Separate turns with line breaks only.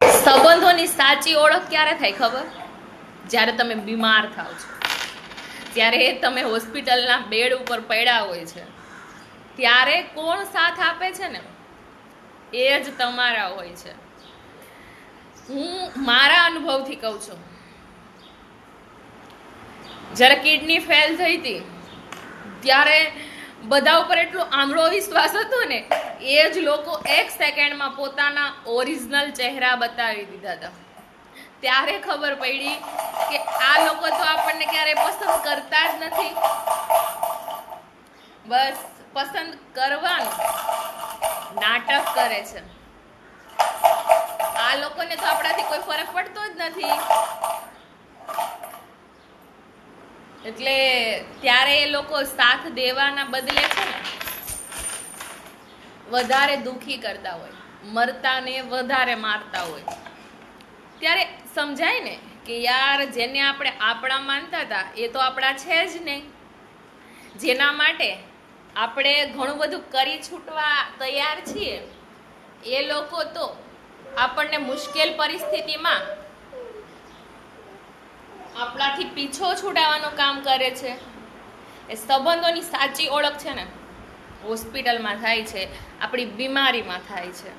સંબંધોની સાચી ઓળખ ક્યારે થાય ખબર? જ્યારે તમે બીમાર થાવ છો, ત્યારે તમે હોસ્પિટલના બેડ ઉપર પડ્યા હોય છે, ત્યારે કોણ સાથ આપે છે ને, એ જ તમારા હોય છે. હું મારા અનુભવથી કહું છું, જ્યારે કિડની ફેલ થઈ હતી ત્યારે બધા ઉપર એટલો આંધળો વિશ્વાસ હતો ને, એ જ લોકો 1 સેકન્ડમાં પોતાના ઓરિજિનલ ચહેરા બતાવી દીધા હતા. ત્યારે ખબર પડી કે આ લોકો તો આપણને ક્યારેય પસંદ કરતા જ નથી. બસ પસંદ કરવાનું નાટક કરે છે. આ લોકોને તો આપણાથી કોઈ ફરક પડતો જ નથી. એટલે ત્યારે એ લોકો સાથ દેવાના બદલે છે ને વધારે દુખી કરતા હોય, મરતાને વધારે મારતા હોય. ત્યારે સમજાય ને કે યાર, જેને આપણે આપણા માનતા હતા એ તો આપણા છે જ નહીં. જેના માટે આપણે ઘણું બધું કરી છૂટવા તૈયાર છીએ, એ લોકો તો આપણને મુશ્કેલ પરિસ્થિતિમાં આપણાથી પીછો છોડાવવાનું કામ કરે છે. એ સંબંધોની સાચી ઓળખ છે ને હોસ્પિટલમાં થાય છે, આપણી બીમારીમાં થાય છે.